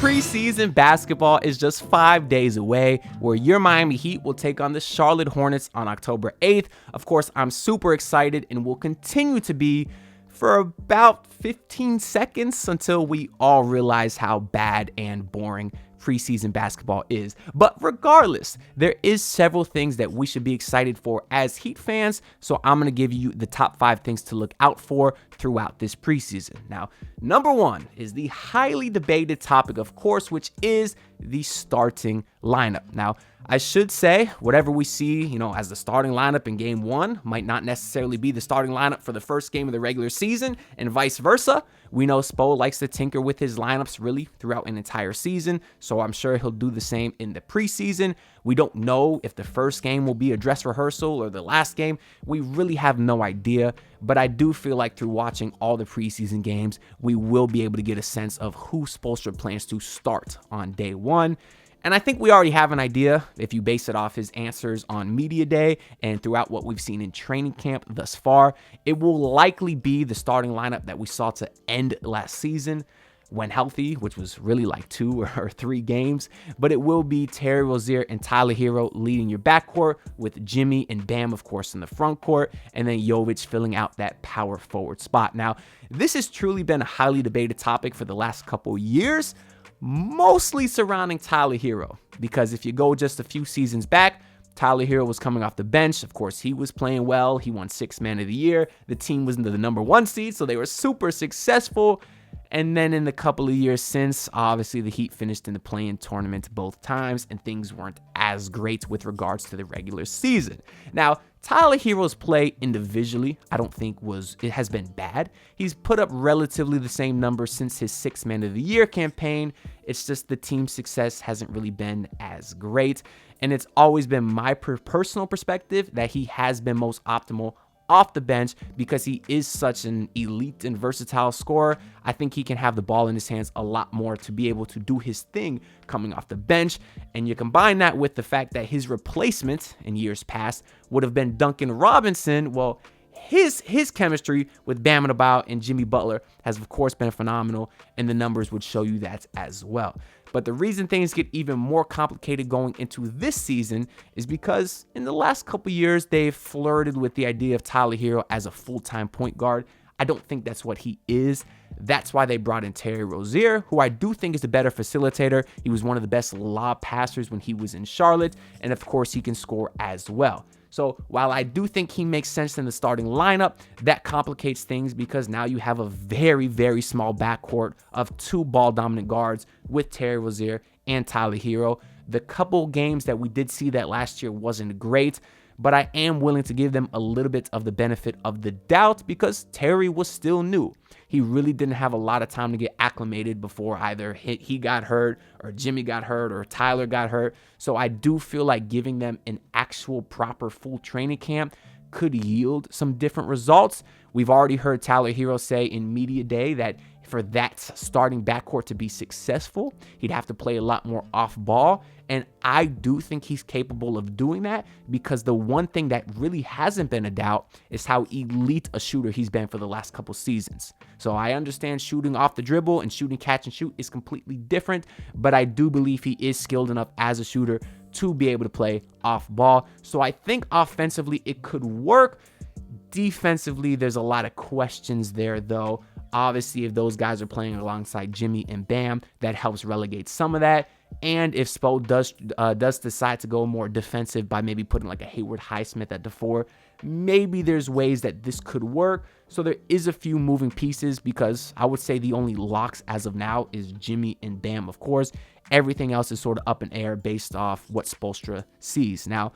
Preseason basketball is just 5 days away, where your Miami Heat will take on the Charlotte Hornets on October 8th. Of course, I'm super excited and will continue to be for about 15 seconds until we all realize how bad and boring preseason basketball is. But regardless, there is several things that we should be excited for as Heat fans, so I'm going to give you the top 5 things to look out for throughout this preseason. Now, number 1 is the highly debated topic, of course, which is the starting lineup. Now, I should say whatever we see, as the starting lineup in game 1 might not necessarily be the starting lineup for the first game of the regular season, and vice versa. We know Spo likes to tinker with his lineups really throughout an entire season, so I'm sure he'll do the same in the preseason. We don't know if the first game will be a dress rehearsal or the last game. We really have no idea, but I do feel like through watching all the preseason games, we will be able to get a sense of who Spoelstra plans to start on day 1. And I think we already have an idea if you base it off his answers on media day and throughout what we've seen in training camp thus far. It will likely be the starting lineup that we saw to end last season when healthy, which was really like 2 or 3 games. But it will be Terry Rozier and Tyler Hero leading your backcourt, with Jimmy and Bam, of course, in the front court, and then Jovic filling out that power forward spot. Now, this has truly been a highly debated topic for the last couple years, mostly surrounding Tyler Hero, because if you go just a few seasons back, Tyler Hero was coming off the bench. Of course, he was playing well. He won 6th Man of the Year. The team was in the number 1 seed, so they were super successful. And then in the couple of years since, obviously the Heat finished in the play-in tournament both times, and things weren't as great with regards to the regular season. Now, Tyler Hero's play individually, I don't think has been bad. He's put up relatively the same numbers since his 6th Man of the Year campaign. It's just the team success hasn't really been as great. And it's always been my personal perspective that he has been most optimal off the bench because he is such an elite and versatile scorer. I think he can have the ball in his hands a lot more to be able to do his thing coming off the bench. And you combine that with the fact that his replacement in years past would have been Duncan Robinson. Well, his chemistry with Bam Adebayo and Jimmy Butler has, of course, been phenomenal, and the numbers would show you that as well. But the reason things get even more complicated going into this season is because in the last couple years, they've flirted with the idea of Tyler Hero as a full-time point guard. I don't think that's what he is. That's why they brought in Terry Rozier, who I do think is a better facilitator. He was one of the best lob passers when he was in Charlotte, and of course, he can score as well. So while I do think he makes sense in the starting lineup, that complicates things because now you have a very, very small backcourt of 2 ball-dominant guards with Terry Rozier and Tyler Hero. The couple games that we did see that last year wasn't great, but I am willing to give them a little bit of the benefit of the doubt because Terry was still new. He really didn't have a lot of time to get acclimated before either he got hurt or Jimmy got hurt or Tyler got hurt. So I do feel like giving them an actual proper full training camp could yield some different results. We've already heard Tyler Hero say in media day that for that starting backcourt to be successful, he'd have to play a lot more off ball. And I do think he's capable of doing that because the one thing that really hasn't been a doubt is how elite a shooter he's been for the last couple seasons. So I understand shooting off the dribble and shooting catch and shoot is completely different, but I do believe he is skilled enough as a shooter to be able to play off ball. So I think offensively it could work. Defensively, there's a lot of questions there, though. Obviously, if those guys are playing alongside Jimmy and Bam, that helps relegate some of that. And if Spo does decide to go more defensive by maybe putting like a Hayward Highsmith at the 4, maybe there's ways that this could work. So there is a few moving pieces because I would say the only locks as of now is Jimmy and Bam, of course. Everything else is sort of up in air based off what Spoelstra sees. Now,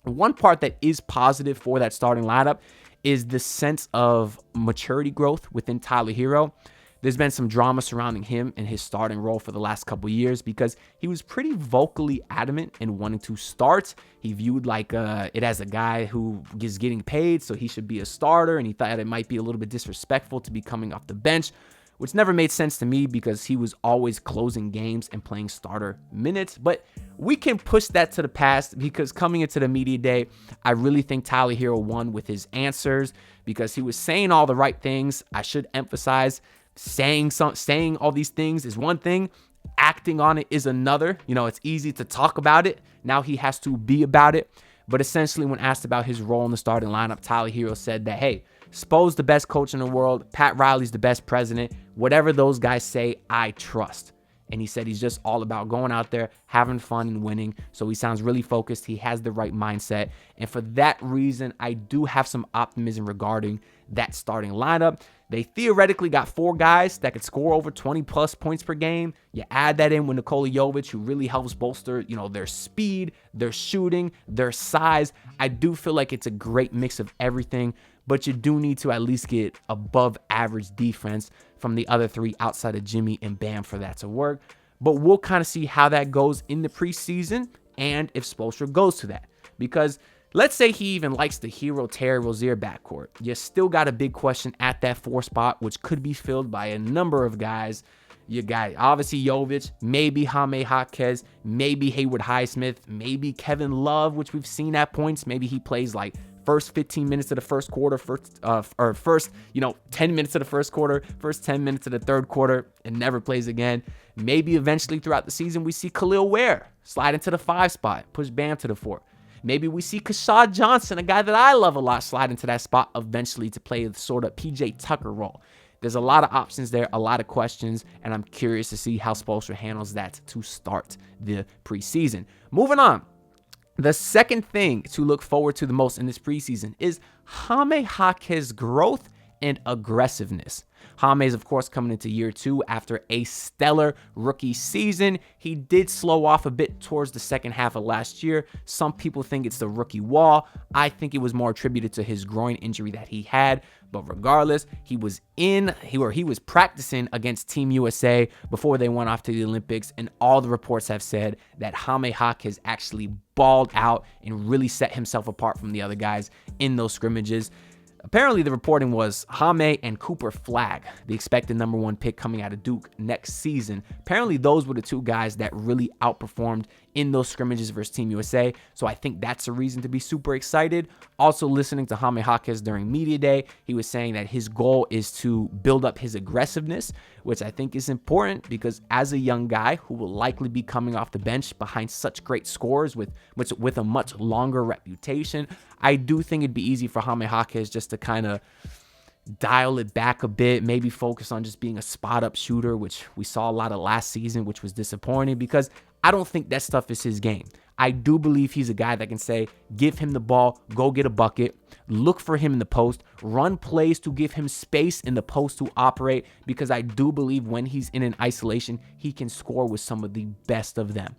one part that is positive for that starting lineup is the sense of maturity growth within Tyler Hero. There's been some drama surrounding him and his starting role for the last couple years because he was pretty vocally adamant in wanting to start. He viewed it as a guy who is getting paid, so he should be a starter, and he thought it might be a little bit disrespectful to be coming off the bench, which never made sense to me because he was always closing games and playing starter minutes. But we can push that to the past because coming into the media day, I really think Tyler Hero won with his answers because he was saying all the right things. I should emphasize saying all these things is one thing, Acting on it is another. It's easy to talk about it. Now he has to be about it. But essentially, when asked about his role in the starting lineup, Tyler Hero said that, hey, Spo's the best coach in the world. Pat Riley's the best president. Whatever those guys say, I trust. And he said he's just all about going out there, having fun and winning. So he sounds really focused. He has the right mindset. And for that reason, I do have some optimism regarding that starting lineup. They theoretically got 4 guys that could score over 20 plus points per game. You add that in with Nikola Jovic, who really helps bolster, their speed, their shooting, their size. I do feel like it's a great mix of everything, but you do need to at least get above average defense from the other 3 outside of Jimmy and Bam for that to work. But we'll kind of see how that goes in the preseason and if Spoelstra goes to that. Because let's say he even likes the Hero Terry Rozier backcourt. You still got a big question at that 4 spot, which could be filled by a number of guys. You got obviously Jovic, maybe Jaime Jaquez, maybe Haywood Highsmith, maybe Kevin Love, which we've seen at points. Maybe he plays like first 15 minutes of the first quarter, first 10 minutes of the first quarter, first 10 minutes of the third quarter, and never plays again. Maybe eventually throughout the season, we see Khalil Ware slide into the 5 spot, push Bam to the 4. Maybe we see Kashad Johnson, a guy that I love a lot, slide into that spot eventually to play the sort of PJ Tucker role. There's a lot of options there, a lot of questions, and I'm curious to see how Spoelstra handles that to start the preseason. Moving on. The second thing to look forward to the most in this preseason is Jaime Jaquez's growth and aggressiveness. Jaime is, of course, coming into year 2 after a stellar rookie season. He did slow off a bit towards the second half of last year. Some people think it's the rookie wall. I think it was more attributed to his groin injury that he had. But regardless, he was practicing against Team USA before they went off to the Olympics, and all the reports have said that Jaime Jaquez actually balled out and really set himself apart from the other guys in those scrimmages. Apparently, the reporting was Jaime and Cooper Flagg, the expected number 1 pick coming out of Duke next season. Apparently, those were the 2 guys that really outperformed in those scrimmages versus Team USA. So I think that's a reason to be super excited. Also, listening to Jaime Jaquez during Media Day, he was saying that his goal is to build up his aggressiveness, which I think is important because as a young guy who will likely be coming off the bench behind such great scores with a much longer reputation, I do think it'd be easy for Jaime Jaquez just to kind of dial it back a bit, maybe focus on just being a spot-up shooter, which we saw a lot of last season, which was disappointing because I don't think that stuff is his game. I do believe he's a guy that can say, give him the ball, go get a bucket, look for him in the post, run plays to give him space in the post to operate, because I do believe when he's in an isolation, he can score with some of the best of them.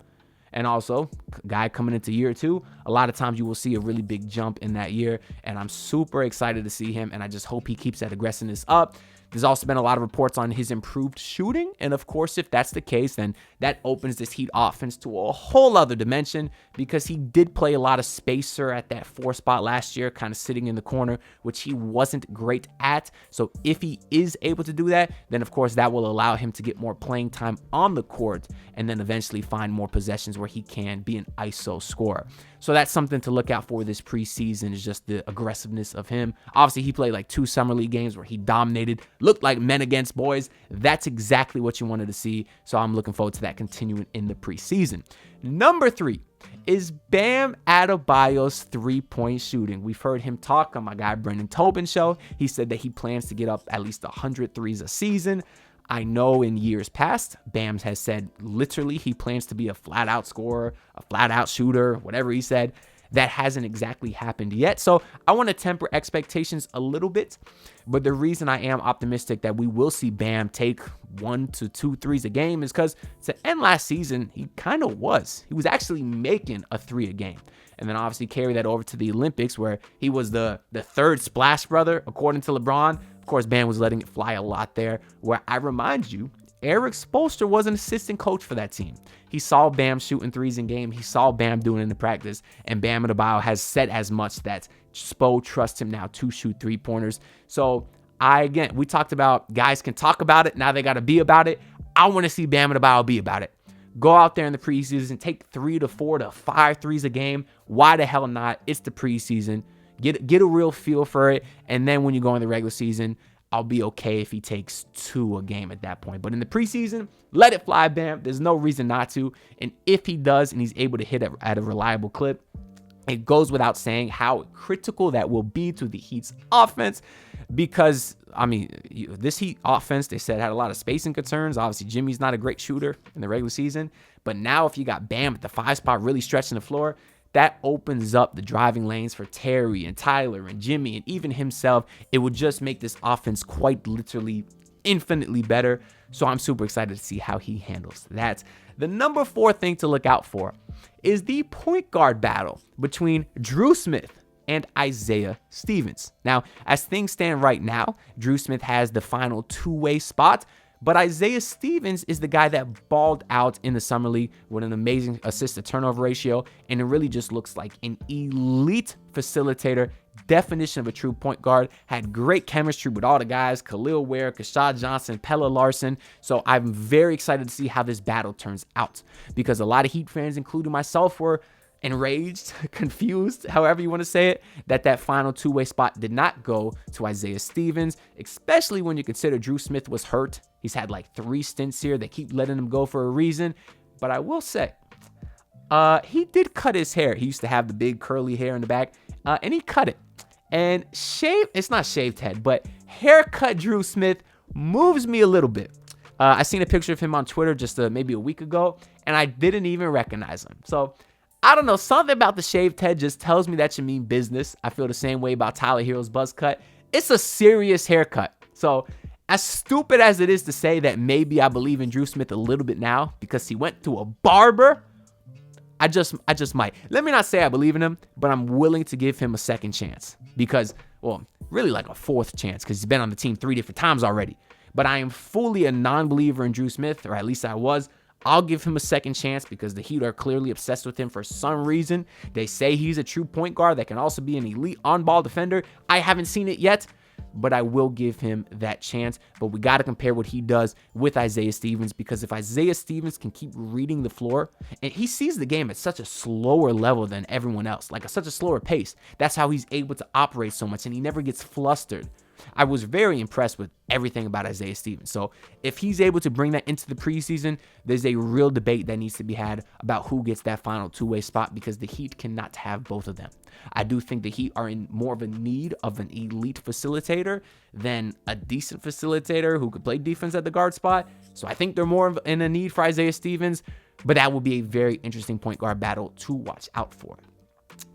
And also, guy coming into year 2, a lot of times you will see a really big jump in that year, and I'm super excited to see him, and I just hope he keeps that aggressiveness up. There's also been a lot of reports on his improved shooting, and of course, if that's the case, then that opens this Heat offense to a whole other dimension, because he did play a lot of spacer at that 4 spot last year, kind of sitting in the corner, which he wasn't great at. So if he is able to do that, then of course that will allow him to get more playing time on the court, and then eventually find more possessions where he can be an ISO scorer. So that's something to look out for this preseason, is just the aggressiveness of him. Obviously, he played like 2 summer league games where he dominated, looked like men against boys. That's exactly what you wanted to see. So I'm looking forward to that continuing in the preseason. Number 3 is Bam Adebayo's 3-point shooting. We've heard him talk on my guy Brendan Tobin's show. He said that he plans to get up at least 100 threes a season. I know in years past, Bam has said literally he plans to be a flat-out scorer, a flat-out shooter, whatever he said. That hasn't exactly happened yet. So I want to temper expectations a little bit. But the reason I am optimistic that we will see Bam take 1 to 2 threes a game is because to end last season, he kind of was. He was actually making a 3 a game. And then obviously carry that over to the Olympics, where he was the third splash brother, according to LeBron. Of course, Bam was letting it fly a lot there, where I remind you, Eric Spoelstra was an assistant coach for that team. He saw Bam shooting threes in game. He saw Bam doing it in the practice, and Bam Adebayo has said as much that Spo trusts him now to shoot 3-pointers. So we talked about guys can talk about it. Now they got to be about it. I want to see Bam Adebayo be about it. Go out there in the preseason, take 3 to 4 to 5 threes a game. Why the hell not? It's the preseason. Get a real feel for it. And then when you go in the regular season, I'll be okay if he takes 2 a game at that point. But in the preseason, let it fly, Bam. There's no reason not to. And if he does and he's able to hit at a reliable clip, it goes without saying how critical that will be to the Heat's offense because, I mean, this Heat offense, they said, had a lot of spacing concerns. Obviously, Jimmy's not a great shooter in the regular season. But now if you got Bam at the 5 spot really stretching the floor, that opens up the driving lanes for Terry and Tyler and Jimmy and even himself. It would just make this offense quite literally infinitely better. So I'm super excited to see how he handles that. The number 4 thing to look out for is the point guard battle between Drew Smith and Isaiah Stevens. Now, as things stand right now, Drew Smith has the final 2-way spot, but Isaiah Stevens is the guy that balled out in the Summer League with an amazing assist-to-turnover ratio, and it really just looks like an elite facilitator, definition of a true point guard, had great chemistry with all the guys, Khalil Ware, Keshad Johnson, Pella Larson. So I'm very excited to see how this battle turns out because a lot of Heat fans, including myself, were enraged, confused, however you want to say it, that final 2-way spot did not go to Isaiah Stevens, especially when you consider Drew Smith was hurt. He's had like 3 stints here. They keep letting him go for a reason. But I will say, he did cut his hair. He used to have the big curly hair in the back, and he cut it. And it's not shaved head, but haircut Drew Smith moves me a little bit. I seen a picture of him on Twitter just maybe a week ago, and I didn't even recognize him. So I don't know, something about the shaved head just tells me that you mean business. I feel the same way about Tyler Hero's buzz cut. It's a serious haircut. So as stupid as it is to say that maybe I believe in Drew Smith a little bit now because he went to a barber, I just might. Let me not say I believe in him, but I'm willing to give him a second chance because, well, really like a 4th chance because he's been on the team 3 different times already. But I am fully a non-believer in Drew Smith, or at least I was. I'll give him a second chance because the Heat are clearly obsessed with him for some reason. They say he's a true point guard that can also be an elite on-ball defender. I haven't seen it yet, but I will give him that chance. But we got to compare what he does with Isaiah Stevens because if Isaiah Stevens can keep reading the floor, and he sees the game at such a slower level than everyone else, like such a slower pace, that's how he's able to operate so much, and he never gets flustered. I was very impressed with everything about Isaiah Stevens. So if he's able to bring that into the preseason, there's a real debate that needs to be had about who gets that final 2-way spot because the Heat cannot have both of them. I do think the Heat are in more of a need of an elite facilitator than a decent facilitator who could play defense at the guard spot. So I think they're more in a need for Isaiah Stevens, but that will be a very interesting point guard battle to watch out for.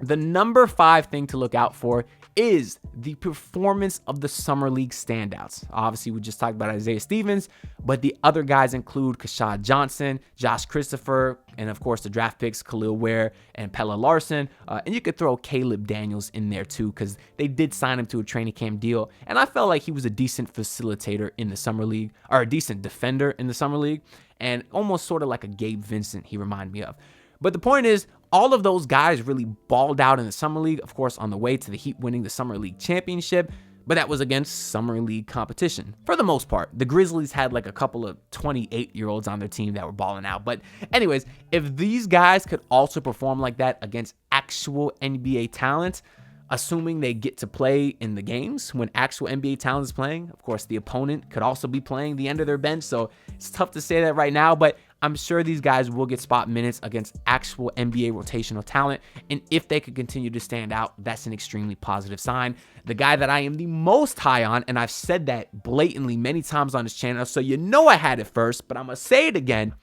The number 5 thing to look out for is the performance of the Summer League standouts. Obviously, we just talked about Isaiah Stevens, but the other guys include Keshad Johnson, Josh Christopher, and of course the draft picks Khalil Ware and Pella Larson. And you could throw Caleb Daniels in there too because they did sign him to a training camp deal. And I felt like he was a decent facilitator in the Summer League, or a decent defender in the Summer League, and almost sort of like a Gabe Vincent he reminded me of. But the point is, all of those guys really balled out in the Summer League, of course, on the way to the Heat winning the Summer League championship, but that was against Summer League competition. For the most part, the Grizzlies had like a couple of 28-year-olds on their team that were balling out. But anyways, if these guys could also perform like that against actual NBA talent, assuming they get to play in the games when actual NBA talent is playing, of course, the opponent could also be playing the end of their bench, so it's tough to say that right now, but I'm sure these guys will get spot minutes against actual NBA rotational talent, and if they could continue to stand out, that's an extremely positive sign. The guy that I am the most high on, and I've said that blatantly many times on this channel, so you know I had it first, but I'm going to say it again,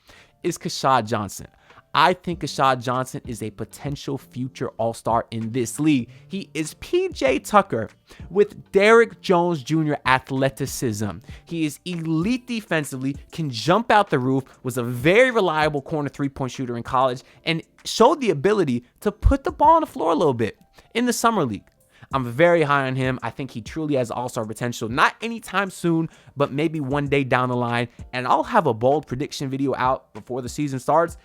is Keshad Johnson. I think Keshad Johnson is a potential future all-star in this league. He is PJ Tucker with Derrick Jones Jr. athleticism. He is elite defensively, can jump out the roof, was a very reliable corner three-point shooter in college, and showed the ability to put the ball on the floor a little bit in the Summer League. I'm very high on him. I think he truly has all-star potential. Not anytime soon, but maybe one day down the line. And I'll have a bold prediction video out before the season starts.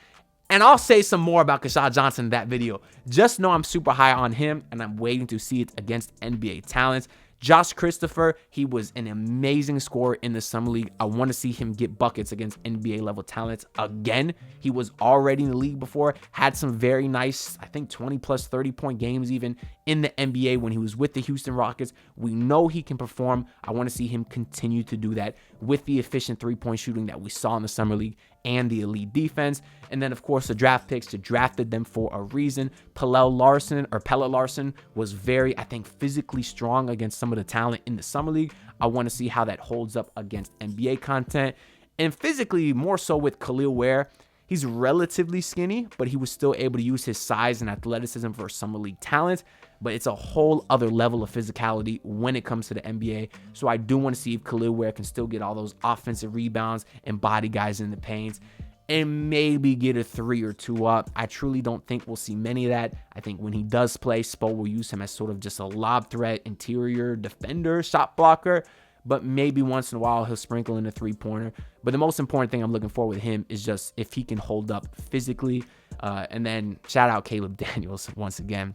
And I'll say some more about Keshad Johnson in that video. Just know I'm super high on him, and I'm waiting to see it against NBA talents. Josh Christopher, he was an amazing scorer in the Summer League. I want to see him get buckets against NBA-level talents again. He was already in the league before, had some very nice, I think 20-plus 30-point games even in the NBA when he was with the Houston Rockets. We know he can perform. I want to see him continue to do that with the efficient three-point shooting that we saw in the Summer League and the elite defense. And then, of course, the draft picks. You drafted them for a reason. Pelle Larsson was very, I think, physically strong against some of the talent in the Summer League. I want to see how that holds up against NBA content. And physically, more so with Khalil Ware. He's relatively skinny, but he was still able to use his size and athleticism for Summer League talent. But it's a whole other level of physicality when it comes to the NBA. So I do want to see if Khalil Ware can still get all those offensive rebounds and body guys in the paint and maybe get a 3 or 2 up. I truly don't think we'll see many of that. I think when he does play, Spo will use him as sort of just a lob threat, interior defender, shot blocker. But maybe once in a while he'll sprinkle in a 3-pointer. But the most important thing I'm looking for with him is just if he can hold up physically. And then shout out Caleb Daniels once again.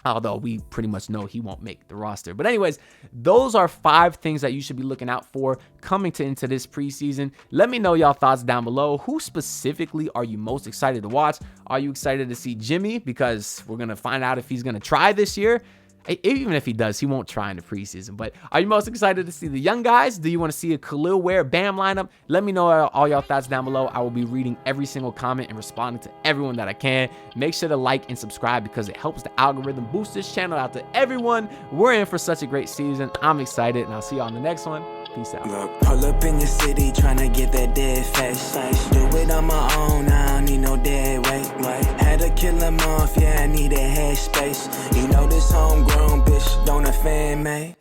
Although we pretty much know he won't make the roster. But anyways, those are 5 things that you should be looking out for coming into this preseason. Let me know y'all thoughts down below. Who specifically are you most excited to watch? Are you excited to see Jimmy? Because we're going to find out if he's going to try this year. Even if he does, he won't try in the preseason. But are you most excited to see the young guys? Do you want to see a Khalil Ware Bam lineup? Let me know all y'all thoughts down below. I will be reading every single comment and responding to everyone that I can. Make sure to like and subscribe because it helps the algorithm boost this channel out to everyone. We're in for such a great season. I'm excited, and I'll see you on the next one. Peace out. Look, pull up in the city trying to get that dead face. Do it on my own, I don't need no dead weight. Had to kill him off, yeah, I need a head space. You know this homegrown bitch don't offend me.